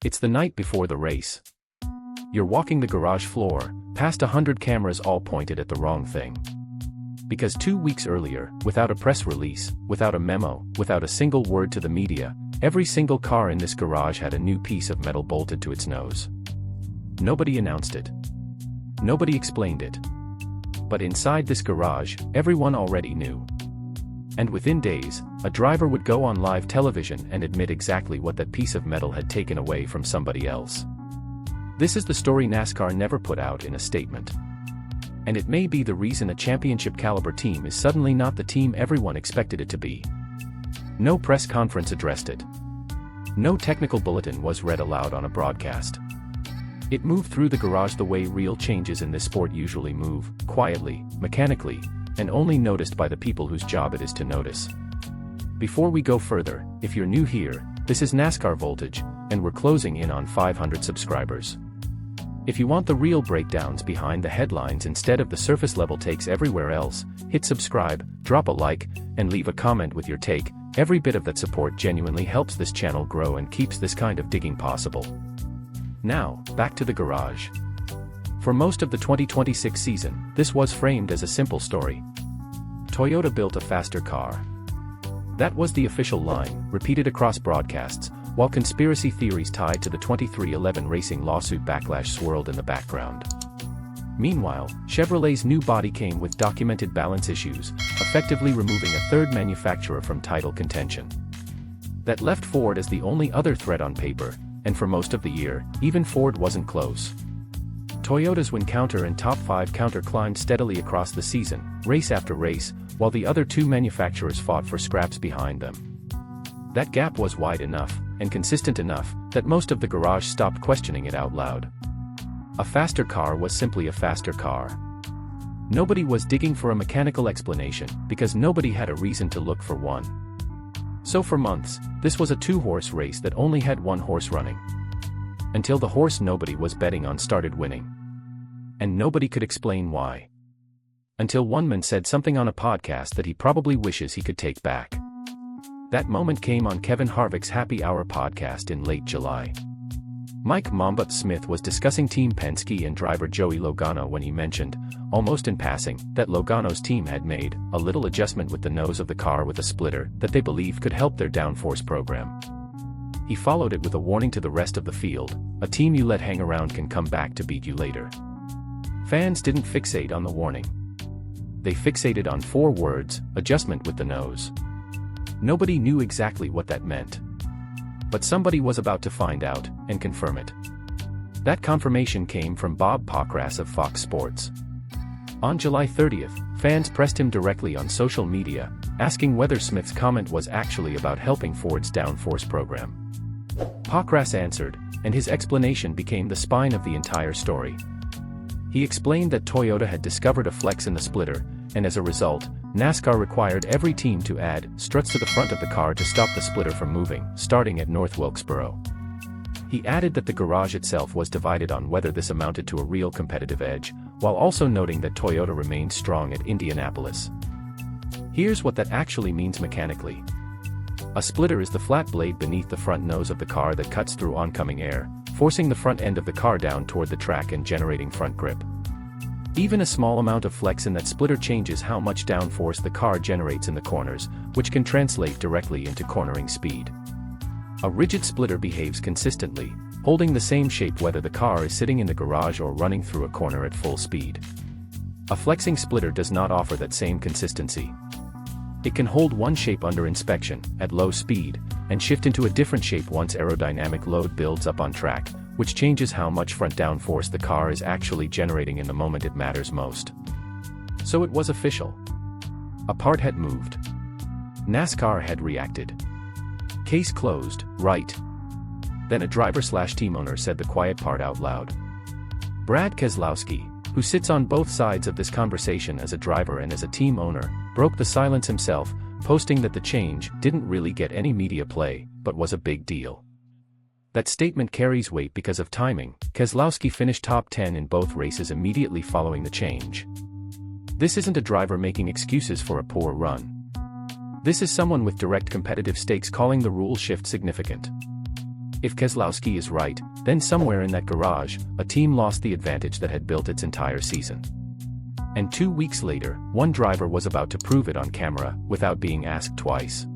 It's the night before the race. You're walking the garage floor, past 100 cameras all pointed at the wrong thing. Because 2 weeks earlier, without a press release, without a memo, without a single word to the media, every single car in this garage had a new piece of metal bolted to its nose. Nobody announced it. Nobody explained it. But inside this garage, everyone already knew. And within days, a driver would go on live television and admit exactly what that piece of metal had taken away from somebody else. This is the story NASCAR never put out in a statement. And it may be the reason a championship-caliber team is suddenly not the team everyone expected it to be. No press conference addressed it. No technical bulletin was read aloud on a broadcast. It moved through the garage the way real changes in this sport usually move, quietly, mechanically, and only noticed by the people whose job it is to notice. Before we go further, if you're new here, this is NASCAR Voltage, and we're closing in on 500 subscribers. If you want the real breakdowns behind the headlines instead of the surface-level takes everywhere else, hit subscribe, drop a like, and leave a comment with your take. Every bit of that support genuinely helps this channel grow and keeps this kind of digging possible. Now, back to the garage. For most of the 2026 season, this was framed as a simple story. Toyota built a faster car. That was the official line, repeated across broadcasts, while conspiracy theories tied to the 2311 racing lawsuit backlash swirled in the background. Meanwhile, Chevrolet's new body came with documented balance issues, effectively removing a third manufacturer from title contention. That left Ford as the only other threat on paper, and for most of the year, even Ford wasn't close. Toyota's win counter and top 5 counter climbed steadily across the season, race after race, while the other two manufacturers fought for scraps behind them. That gap was wide enough, and consistent enough, that most of the garage stopped questioning it out loud. A faster car was simply a faster car. Nobody was digging for a mechanical explanation, because nobody had a reason to look for one. So for months, this was a 2-horse race that only had 1 horse running. Until the horse nobody was betting on started winning. And nobody could explain why. Until one man said something on a podcast that he probably wishes he could take back. That moment came on Kevin Harvick's Happy Hour podcast in late July. Mike "Mamba" Smith was discussing Team Penske and driver Joey Logano when he mentioned, almost in passing, that Logano's team had made a little adjustment with the nose of the car with a splitter that they believed could help their downforce program. He followed it with a warning to the rest of the field: a team you let hang around can come back to beat you later. Fans didn't fixate on the warning. They fixated on 4 words: adjustment with the nose. Nobody knew exactly what that meant. But somebody was about to find out, and confirm it. That confirmation came from Bob Pockrass of Fox Sports. On July 30th, fans pressed him directly on social media, asking whether Smith's comment was actually about helping Ford's downforce program. Pockrass answered, and his explanation became the spine of the entire story. He explained that Toyota had discovered a flex in the splitter, and as a result, NASCAR required every team to add struts to the front of the car to stop the splitter from moving, starting at North Wilkesboro. He added that the garage itself was divided on whether this amounted to a real competitive edge, while also noting that Toyota remained strong at Indianapolis. Here's what that actually means mechanically. A splitter is the flat blade beneath the front nose of the car that cuts through oncoming air, forcing the front end of the car down toward the track and generating front grip. Even a small amount of flex in that splitter changes how much downforce the car generates in the corners, which can translate directly into cornering speed. A rigid splitter behaves consistently, holding the same shape whether the car is sitting in the garage or running through a corner at full speed. A flexing splitter does not offer that same consistency. It can hold one shape under inspection, at low speed, and shift into a different shape once aerodynamic load builds up on track, which changes how much front downforce the car is actually generating in the moment it matters most. So it was official. A part had moved. NASCAR had reacted. Case closed, right? Then a driver/team owner said the quiet part out loud. Brad Keselowski, who sits on both sides of this conversation as a driver and as a team owner, broke the silence himself, posting that the change didn't really get any media play, but was a big deal. That statement carries weight because of timing. Keselowski finished top 10 in both races immediately following the change. This isn't a driver making excuses for a poor run. This is someone with direct competitive stakes calling the rule shift significant. If Keselowski is right, then somewhere in that garage, a team lost the advantage that had built its entire season. And 2 weeks later, one driver was about to prove it on camera, without being asked twice.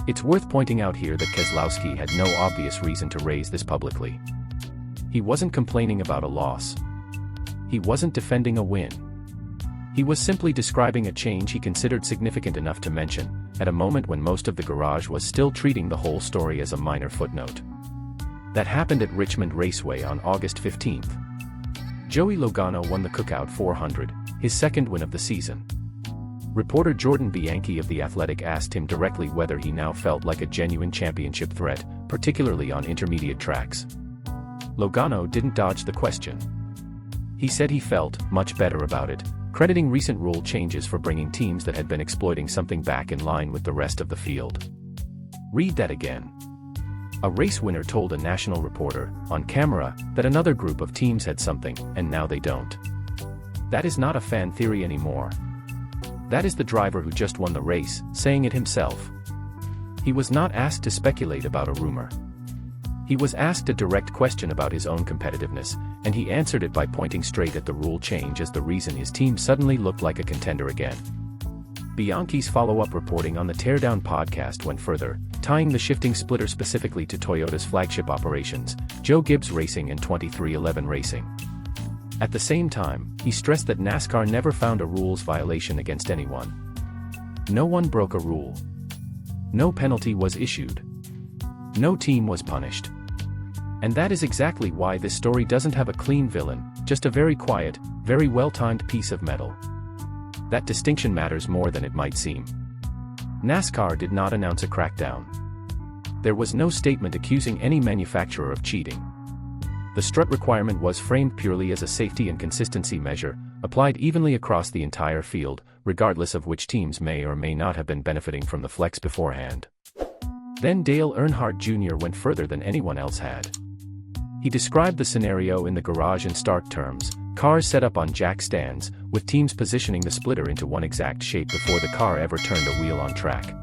It's worth pointing out here that Keselowski had no obvious reason to raise this publicly. He wasn't complaining about a loss. He wasn't defending a win. He was simply describing a change he considered significant enough to mention, at a moment when most of the garage was still treating the whole story as a minor footnote. That happened at Richmond Raceway on August 15th. Joey Logano won the Cookout 400, his second win of the season. Reporter Jordan Bianchi of The Athletic asked him directly whether he now felt like a genuine championship threat, particularly on intermediate tracks. Logano didn't dodge the question. He said he felt much better about it, crediting recent rule changes for bringing teams that had been exploiting something back in line with the rest of the field. Read that again. A race winner told a national reporter, on camera, that another group of teams had something, and now they don't. That is not a fan theory anymore. That is the driver who just won the race, saying it himself. He was not asked to speculate about a rumor. He was asked a direct question about his own competitiveness, and he answered it by pointing straight at the rule change as the reason his team suddenly looked like a contender again. Bianchi's follow-up reporting on the Teardown podcast went further, tying the shifting splitter specifically to Toyota's flagship operations, Joe Gibbs Racing and 2311 Racing. At the same time, he stressed that NASCAR never found a rules violation against anyone. No one broke a rule. No penalty was issued. No team was punished. And that is exactly why this story doesn't have a clean villain, just a very quiet, very well-timed piece of metal. That distinction matters more than it might seem. NASCAR did not announce a crackdown. There was no statement accusing any manufacturer of cheating. The strut requirement was framed purely as a safety and consistency measure, applied evenly across the entire field, regardless of which teams may or may not have been benefiting from the flex beforehand. Then Dale Earnhardt Jr. went further than anyone else had. He described the scenario in the garage in stark terms: cars set up on jack stands, with teams positioning the splitter into one exact shape before the car ever turned a wheel on track.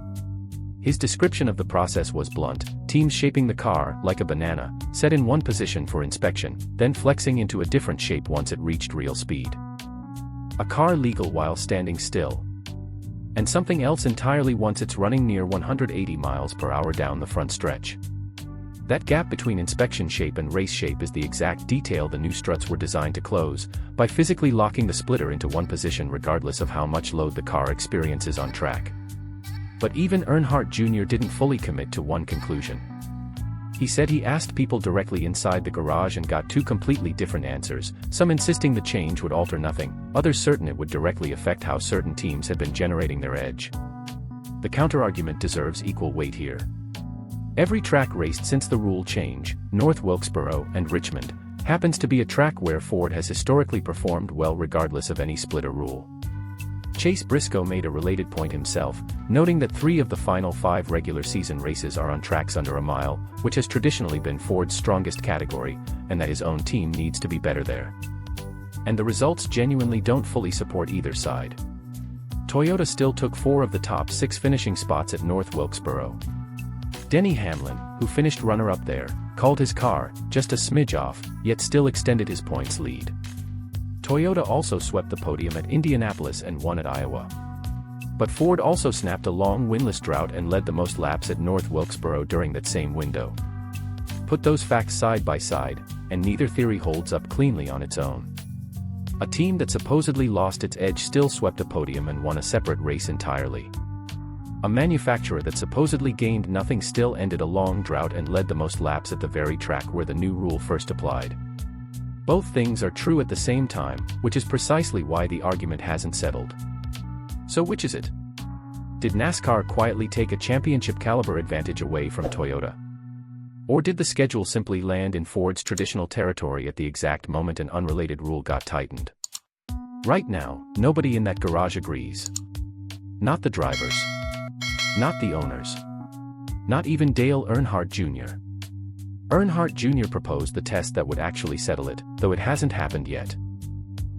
His description of the process was blunt: teams shaping the car, like a banana, set in one position for inspection, then flexing into a different shape once it reached real speed. A car legal while standing still. And something else entirely once it's running near 180 miles per hour down the front stretch. That gap between inspection shape and race shape is the exact detail the new struts were designed to close, by physically locking the splitter into one position regardless of how much load the car experiences on track. But even Earnhardt Jr. didn't fully commit to one conclusion. He said he asked people directly inside the garage and got two completely different answers, some insisting the change would alter nothing, others certain it would directly affect how certain teams had been generating their edge. The counterargument deserves equal weight here. Every track raced since the rule change, North Wilkesboro and Richmond, happens to be a track where Ford has historically performed well regardless of any splitter rule. Chase Briscoe made a related point himself, noting that 3 of the final 5 regular season races are on tracks under a mile, which has traditionally been Ford's strongest category, and that his own team needs to be better there. And the results genuinely don't fully support either side. Toyota still took 4 of the top 6 finishing spots at North Wilkesboro. Denny Hamlin, who finished runner-up there, called his car just a smidge off, yet still extended his points lead. Toyota also swept the podium at Indianapolis and won at Iowa. But Ford also snapped a long winless drought and led the most laps at North Wilkesboro during that same window. Put those facts side by side, and neither theory holds up cleanly on its own. A team that supposedly lost its edge still swept a podium and won a separate race entirely. A manufacturer that supposedly gained nothing still ended a long drought and led the most laps at the very track where the new rule first applied. Both things are true at the same time, which is precisely why the argument hasn't settled. So which is it? Did NASCAR quietly take a championship-caliber advantage away from Toyota? Or did the schedule simply land in Ford's traditional territory at the exact moment an unrelated rule got tightened? Right now, nobody in that garage agrees. Not the drivers. Not the owners. Not even Dale Earnhardt Jr. Earnhardt Jr. proposed the test that would actually settle it, though it hasn't happened yet.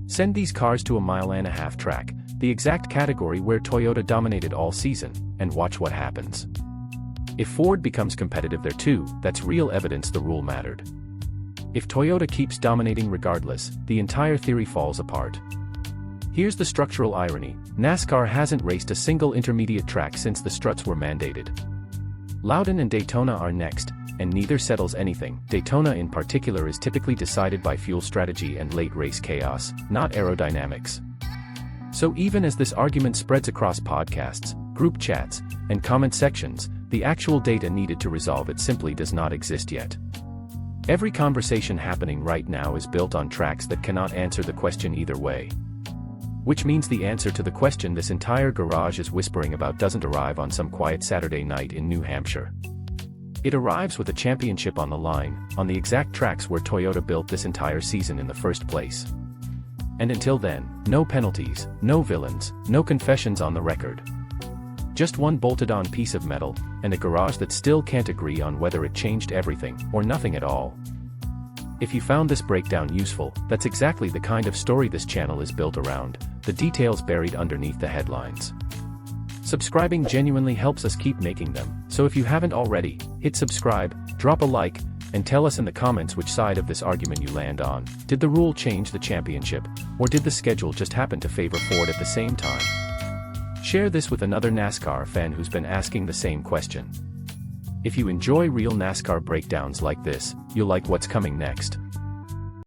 Send these cars to a 1.5 mile track, the exact category where Toyota dominated all season, and watch what happens. If Ford becomes competitive there too, that's real evidence the rule mattered. If Toyota keeps dominating regardless, the entire theory falls apart. Here's the structural irony: NASCAR hasn't raced a single intermediate track since the struts were mandated. Loudon and Daytona are next, and neither settles anything. Daytona in particular is typically decided by fuel strategy and late race chaos, not aerodynamics. So even as this argument spreads across podcasts, group chats, and comment sections, the actual data needed to resolve it simply does not exist yet. Every conversation happening right now is built on tracks that cannot answer the question either way. Which means the answer to the question this entire garage is whispering about doesn't arrive on some quiet Saturday night in New Hampshire. It arrives with a championship on the line, on the exact tracks where Toyota built this entire season in the first place. And until then, no penalties, no villains, no confessions on the record. Just one bolted-on piece of metal, and a garage that still can't agree on whether it changed everything, or nothing at all. If you found this breakdown useful, that's exactly the kind of story this channel is built around, the details buried underneath the headlines. Subscribing genuinely helps us keep making them, so if you haven't already, hit subscribe, drop a like, and tell us in the comments which side of this argument you land on. Did the rule change the championship, or did the schedule just happen to favor Ford at the same time? Share this with another NASCAR fan who's been asking the same question. If you enjoy real NASCAR breakdowns like this, you'll like what's coming next.